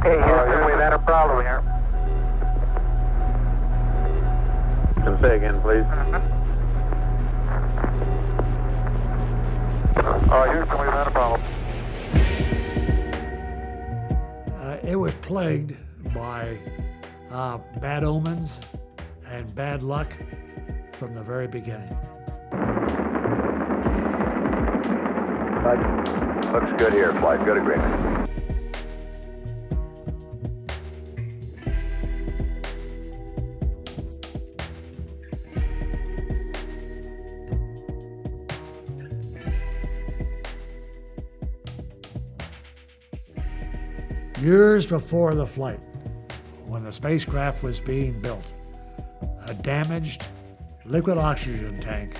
Hey, Houston, we've had a problem here. Can say again, please. Houston, we've had a problem. It was plagued by bad omens and bad luck from the very beginning. Looks good here, flight. Good agreement. Years before the flight, when the spacecraft was being built, a damaged liquid oxygen tank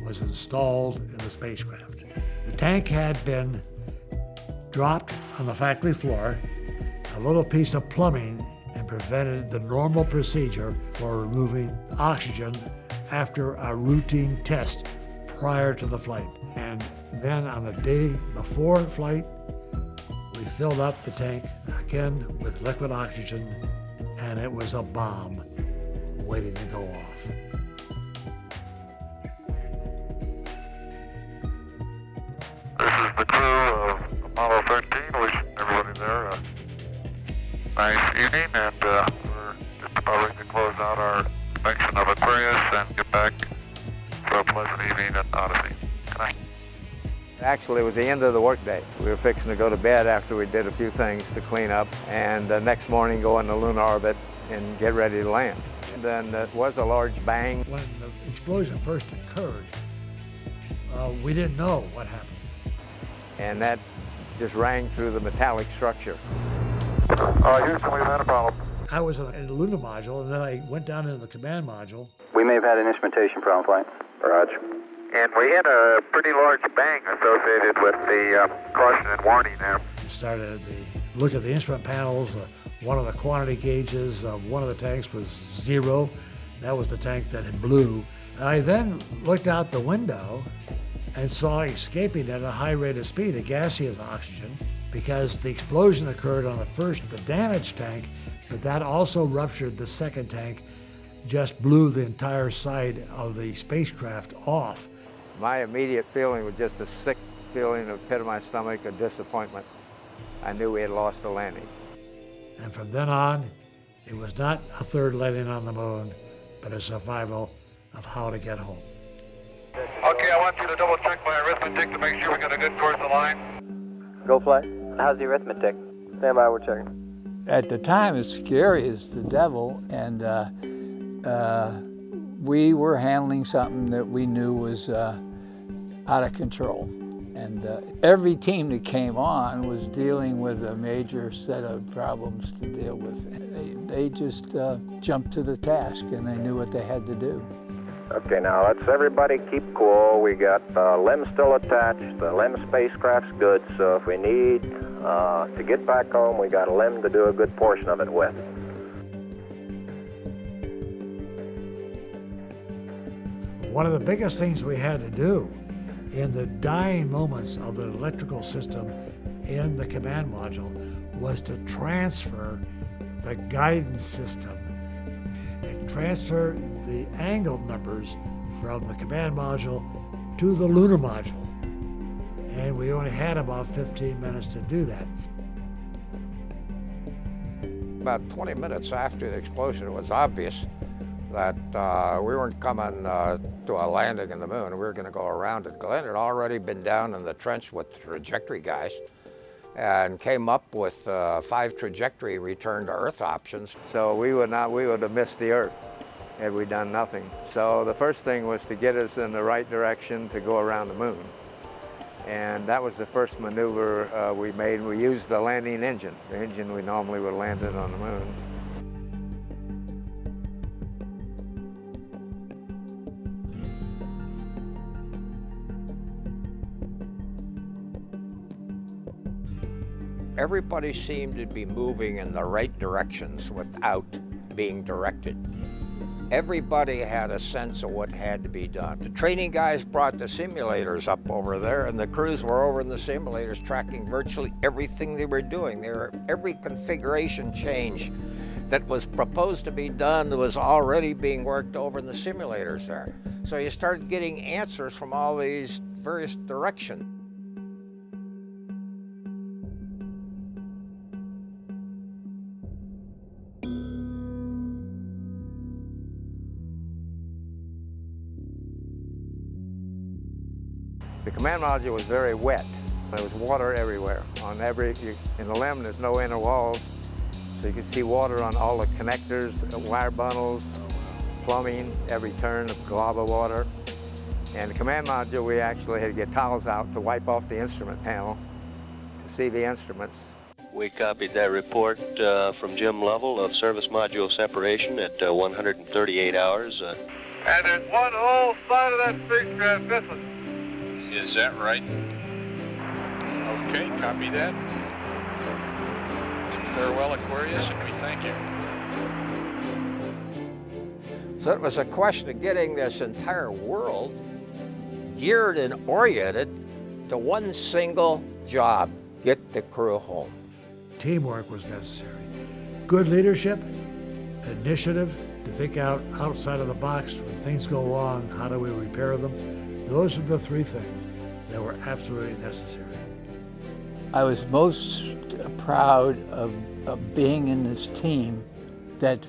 was installed in the spacecraft. The tank had been dropped on the factory floor. A little piece of plumbing had prevented the normal procedure for removing oxygen after a routine test prior to the flight. And then on the day before flight, we filled up the tank again with liquid oxygen, and it was a bomb waiting to go off. This is the crew of Apollo 13, wishing everybody there a nice evening, and we're just about ready to close out our inspection of Aquarius and get back to a pleasant evening at Odyssey. Good night. Actually, it was the end of the workday. We were fixing to go to bed after we did a few things to clean up, and the next morning go into lunar orbit and get ready to land. And then there was a large bang. When the explosion first occurred, we didn't know what happened. And that just rang through the metallic structure. Houston, we've had a problem. I was in the lunar module, and then I went down into the command module. We may have had an instrumentation problem, flight. Roger. And we had a pretty large bang associated with the caution and warning there. Started to look at the instrument panels. One of the quantity gauges of one of the tanks was 0. That was the tank that had blew. I then looked out the window and saw escaping at a high rate of speed a gaseous oxygen, because the explosion occurred on the damaged tank, but that also ruptured the second tank, just blew the entire side of the spacecraft off. My immediate feeling was just a sick feeling in the pit of my stomach of disappointment. I knew we had lost the landing. And from then on, it was not a third landing on the moon, but a survival of how to get home. Okay, I want you to double check my arithmetic to make sure we got a good course of line. Go flight. How's the arithmetic? Stand by, we're checking. At the time, it's scary as the devil, and we were handling something that we knew was out of control. And every team that came on was dealing with a major set of problems to deal with. And they just jumped to the task, and they knew what they had to do. Okay, now let's everybody keep cool. We got LEM still attached. The LEM spacecraft's good, so if we need to get back home, we got a LEM to do a good portion of it with. One of the biggest things we had to do in the dying moments of the electrical system in the command module was to transfer the guidance system and transfer the angle numbers from the command module to the lunar module. And we only had about 15 minutes to do that. About 20 minutes after the explosion, it was obvious that we weren't coming to a landing in the moon. We were going to go around it. Glenn had already been down in the trench with the trajectory guys and came up with 5 trajectory return to Earth options. So we would have missed the Earth had we done nothing. So the first thing was to get us in the right direction to go around the moon. And that was the first maneuver we made. We used the landing engine, the engine we normally would have landed on the moon. Everybody seemed to be moving in the right directions without being directed. Everybody had a sense of what had to be done. The training guys brought the simulators up over there, and the crews were over in the simulators tracking virtually everything they were doing. Every configuration change that was proposed to be done was already being worked over in the simulators there. So you started getting answers from all these various directions. The command module was very wet. There was water everywhere. In the LEM, there's no inner walls, so you could see water on all the connectors, wire bundles, plumbing, every turn of glob of water. And the command module, we actually had to get towels out to wipe off the instrument panel to see the instruments. We copied that report from Jim Lovell of service module separation at 138 hours. And there's one whole side of that spacecraft missing. Is that right? Okay, copy that. Farewell, Aquarius, and we thank you. So it was a question of getting this entire world geared and oriented to one single job: get the crew home. Teamwork was necessary. Good leadership, initiative to think outside of the box when things go wrong, how do we repair them? Those are the three things that were absolutely necessary. I was most proud of being in this team that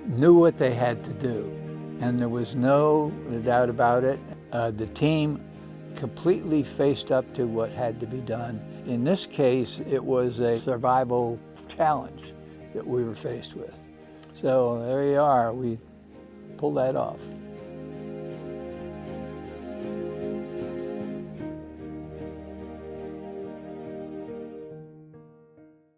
knew what they had to do, and there was no doubt about it. The team completely faced up to what had to be done. In this case, it was a survival challenge that we were faced with. So there you are, we pulled that off.